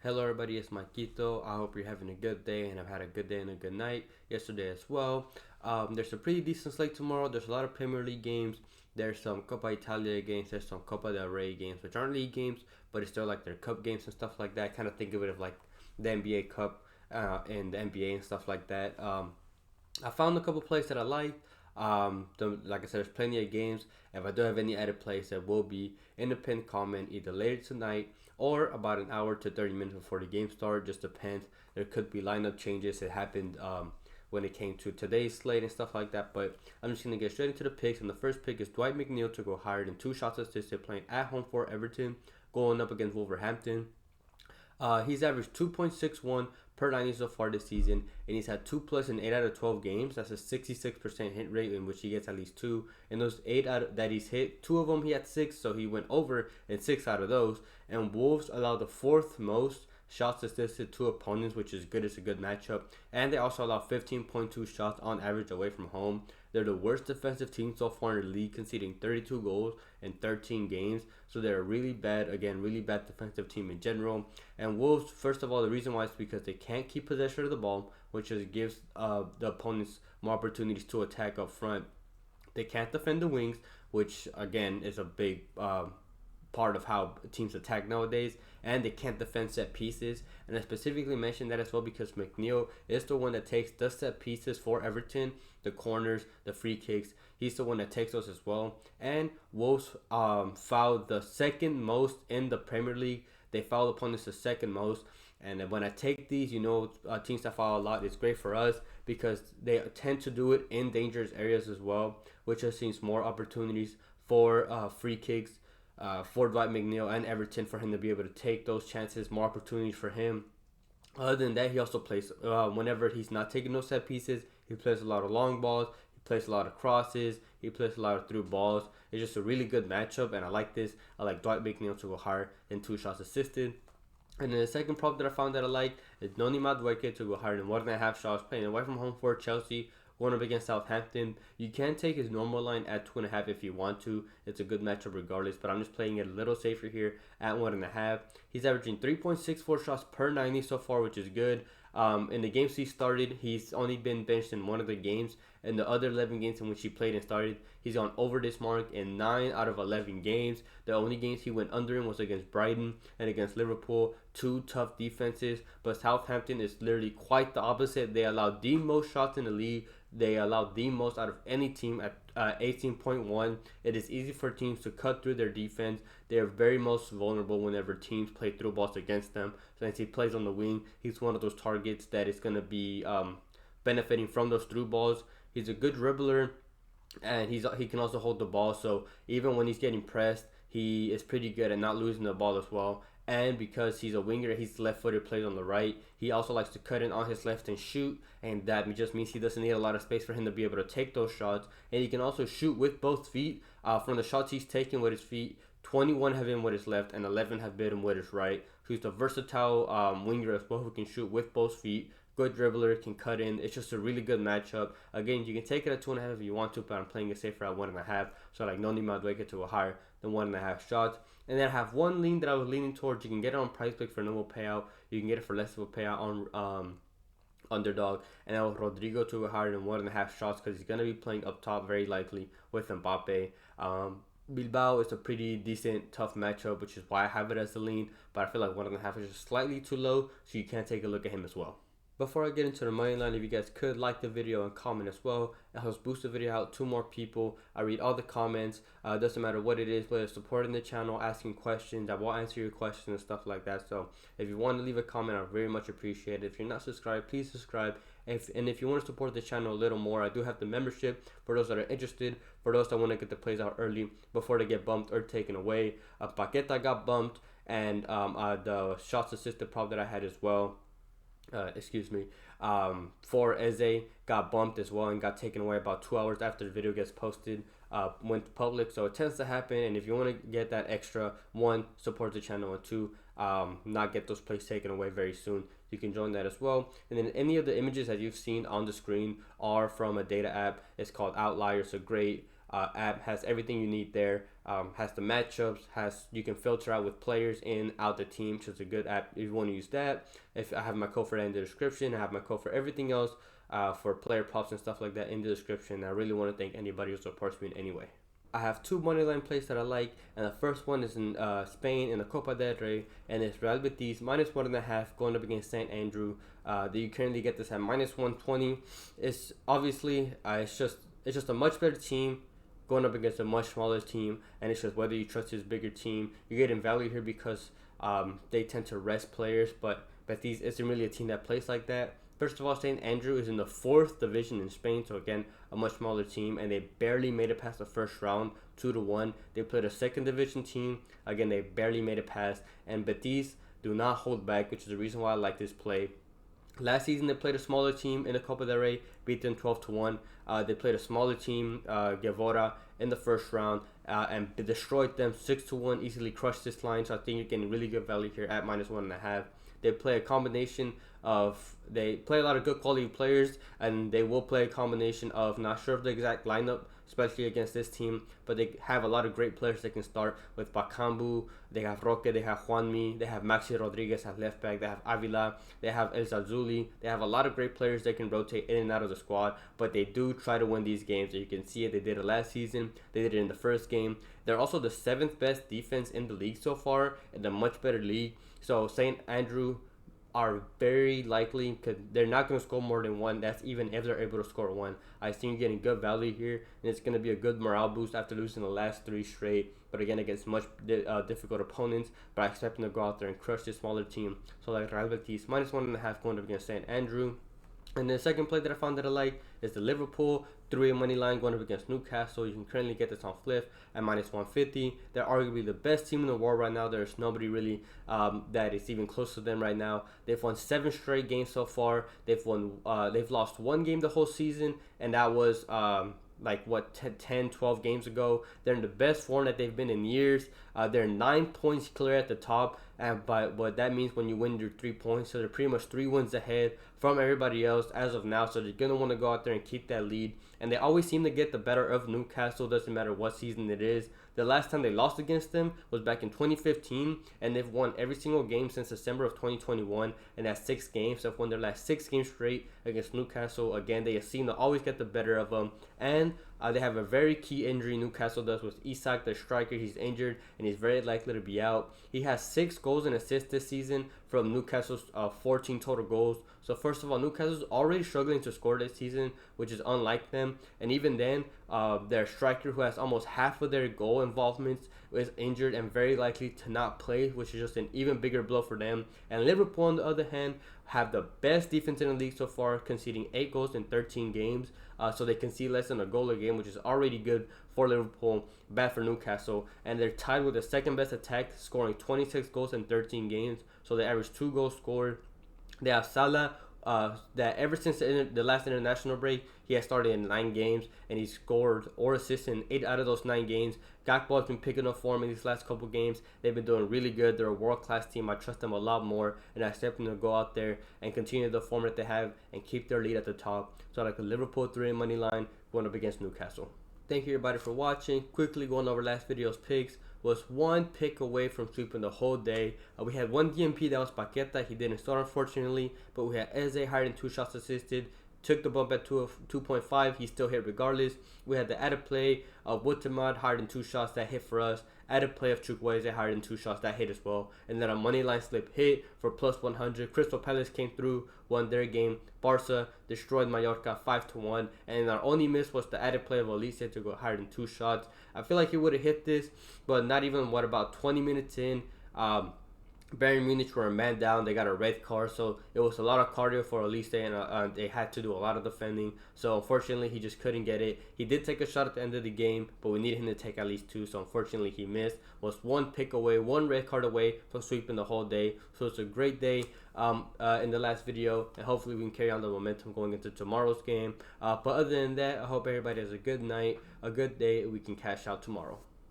Hello everybody, it's Maikito. I hope you're having a good day and have had a good day and a good night yesterday as well. There's a pretty decent slate tomorrow. There's a lot of Premier League games. There's some Coppa Italia games. There's some Coppa del Rey games, which aren't league games, but it's still like their cup games and stuff like that. Kind of think of it as like the NBA Cup and the NBA and stuff like that. I found a couple plays that I like. Like I said, there's plenty of games. If I do have any added plays, that will be in the pinned comment either later tonight or about an hour to 30 minutes before the game start. Just depends. There could be lineup changes. It happened when it came to today's slate and stuff like that. But I'm just going to get straight into the picks. And the first pick is Dwight McNeil to go higher than 2 shots assisted playing at home for Everton, going up against Wolverhampton. He's averaged 2.61 per 90 so far this season, and he's had 2 plus in 8 out of 12 games. That's a 66% hit rate in which he gets at least 2. In those 8 that he's hit, 2 of them he had 6, so he went over in 6 out of those. And Wolves allowed the 4th most shots assisted to opponents, which is good. It's a good matchup. And they also allow 15.2 shots on average away from home. They're the worst defensive team so far in the league, conceding 32 goals in 13 games. So they're a really bad, again, really bad defensive team in general. And Wolves, first of all, the reason why is because they can't keep possession of the ball, which just gives the opponents more opportunities to attack up front. They can't defend the wings, which again is a big part of how teams attack nowadays, and they can't defend set pieces. And I specifically mentioned that as well because McNeil is the one that takes the set pieces for Everton, the corners, the free kicks. He's the one that takes those as well. And Wolves fouled the second most in the Premier League. They foul opponents the second most. And when I take these, teams that foul a lot, it's great for us because they tend to do it in dangerous areas as well, which just seems more opportunities for free kicks for Dwight McNeil and Everton for him to be able to take those chances, more opportunities for him. Other than that, he also plays, whenever he's not taking those set pieces, he plays a lot of long balls, he plays a lot of crosses, he plays a lot of through balls. It's just a really good matchup, and I like this. I like Dwight McNeil to go higher than 2 shots assisted. And then the second prop that I found that I like is Noni Madueke to go higher than 1.5 shots playing away from home for Chelsea, going up against Southampton. You can take his normal line at 2.5 if you want to. It's a good matchup regardless, but I'm just playing it a little safer here at 1.5. He's averaging 3.64 shots per 90 so far, which is good. In the games he started, he's only been benched in one of the games. In the other 11 games in which he played and started, he's gone over this mark in 9 out of 11 games. The only games he went under in was against Brighton and against Liverpool. 2 tough defenses, but Southampton is literally quite the opposite. They allowed the most shots in the league. They allowed the most out of any team at 18.1. It is easy for teams to cut through their defense. They are very most vulnerable whenever teams play through balls against them. Since he plays on the wing, he's one of those targets that is going to be benefiting from those through balls. He's a good dribbler, and he can also hold the ball. So even when he's getting pressed, he is pretty good at not losing the ball as well. And because he's a winger, he's left-footed, plays on the right. He also likes to cut in on his left and shoot, and that just means he doesn't need a lot of space for him to be able to take those shots. And he can also shoot with both feet. From the shots he's taken with his feet, 21 have been with his left, and 11 have been with his right. So he's a versatile winger as well who can shoot with both feet. Good dribbler, can cut in. It's just a really good matchup. Again, you can take it at 2.5 if you want to, but I'm playing it safer at 1.5. So I like Noni Madueke to go higher than 1.5 shots. And then I have one lean that I was leaning towards. You can get it on PrizePicks for a normal payout. You can get it for less of a payout on underdog. And I have Rodrigo to go higher than 1.5 shots because he's going to be playing up top very likely with Mbappe. Bilbao is a pretty decent, tough matchup, which is why I have it as a lean. But I feel like 1.5 is just slightly too low, so you can take a look at him as well. Before I get into the money line, if you guys could like the video and comment as well, it helps boost the video out to more people. I read all the comments. Doesn't matter what it is, whether it's supporting the channel, asking questions, I will answer your questions and stuff like that. So if you want to leave a comment, I very much appreciate it. If you're not subscribed, please subscribe. And if you want to support the channel a little more, I do have the membership for those that are interested, for those that want to get the plays out early before they get bumped or taken away. Paqueta got bumped, and the shots assisted prop that I had as well. For Eze got bumped as well and got taken away about 2 hours after the video gets posted, went public. So it tends to happen, and if you want to get that extra, 1, support the channel, and 2, not get those plays taken away very soon, you can join that as well. And then any of the images that you've seen on the screen are from a data app. It's called Outlier. It's a great app, has everything you need there. has the matchups, you can filter out with players in out the team, which is a good app if you want to use that. If I have my code for that in the description, I have my code for everything else, for player props and stuff like that in the description. I really want to thank anybody who supports me in any way. I have two moneyline plays that I like, and the first one is in Spain in the Copa del Rey, and it's Real Betis -1.5 going up against St. Andrew. You currently get this at -120. It's obviously it's just a much better team going up against a much smaller team, and it's just whether you trust this bigger team. You're getting value here because they tend to rest players, but Betis isn't really a team that plays like that. First of all, St. Andrew is in the 4th division in Spain, so again, a much smaller team, and they barely made it past the first round, 2-1. They played a 2nd division team. Again, they barely made it past, and Betis do not hold back, which is the reason why I like this play. Last season, they played a smaller team in the Copa del Rey, beat them 12-1. They played a smaller team, Guevara, in the first round, and destroyed them 6-1, easily crushed this line, so I think you're getting really good value here at -1.5. They play a combination of, they play a lot of good quality players, and they will play a combination of, not sure of the exact lineup, especially against this team, but they have a lot of great players they can start with. Bakambu, they have Roque, they have Juanmi, they have Maxi Rodriguez at left back, they have Avila, they have El Zazuli. They have a lot of great players they can rotate in and out of the squad, but they do try to win these games. You can see it, they did it last season, they did it in the first game. They're also the 7th best defense in the league so far, in a much better league. So St. Andrew are very likely, because they're not going to score more than one. That's even if they're able to score one. I think you're getting good value here, and it's going to be a good morale boost after losing the last 3 straight. But again, against much difficult opponents, but I expect them to go out there and crush this smaller team. So like Real Betis -1.5 going up against St. Andrew. And the second play that I found that I like is the Liverpool 3 money line going up against Newcastle. You can currently get this on Fliff at -150. They're arguably the best team in the world right now. There's nobody really that is even close to them right now. They've won 7 straight games so far. They've lost 1 game the whole season, and that was like what 10 12 games ago. They're in the best form that they've been in years. They're 9 points clear at the top, and but what that means when you win your 3 points, so they're pretty much 3 wins ahead from everybody else as of now. So they're gonna want to go out there and keep that lead, and they always seem to get the better of Newcastle. Doesn't matter what season it is. The last time they lost against them was back in 2015, and they've won every single game since December of 2021, and that's 6 games. So they've won their last 6 games straight against Newcastle. Again, they seem to always get the better of them, and they have a very key injury. Newcastle does with Isak, the striker. He's injured, and he's very likely to be out. He has 6 goals and assists this season from Newcastle's 14 total goals. So first of all, Newcastle's already struggling to score this season, which is unlike them. And even then, their striker, who has almost half of their goal involvements, is injured and very likely to not play, which is just an even bigger blow for them. And Liverpool, on the other hand, have the best defense in the league so far, conceding 8 goals in 13 games. So they concede less than a goal a game, which is already good for Liverpool, bad for Newcastle. And they're tied with the second best attack, scoring 26 goals in 13 games. So they average 2 goals scored. They have Salah, that ever since the last international break, he has started in 9 games, and he scored or assisted in 8 out of those 9 games. Gakpo has been picking up form in these last couple games. They've been doing really good. They're a world-class team. I trust them a lot more, and I expect them to go out there and continue the form that they have and keep their lead at the top. So I like the Liverpool 3 money line going up against Newcastle. Thank you everybody for watching. Quickly going over last video's picks. Was 1 pick away from sweeping the whole day. We had 1 DMP, that was Paqueta. He didn't start, unfortunately, but we had Eze higher than 2 shots assisted. Took the bump at 2.5. He still hit regardless. We had the added play of Wutamad higher than 2 shots, that hit for us. Added play of Chukwueze higher than 2 shots, that hit as well. And then a money line slip hit for plus 100. Crystal Palace came through, won their game. Barca destroyed Mallorca 5-1. And our only miss was the added play of Elise to go higher than 2 shots. I feel like he would have hit this, but not even, about 20 minutes in. Bayern Munich were a man down. They got a red card, so it was a lot of cardio for Elise, and they had to do a lot of defending. So unfortunately, he just couldn't get it. He did take a shot at the end of the game, but we needed him to take at least 2. So unfortunately, he missed. Was 1 pick away, 1 red card away from sweeping the whole day. So it's a great day in the last video, and hopefully we can carry on the momentum going into tomorrow's game. But other than that, I hope everybody has a good night, a good day, and we can cash out tomorrow.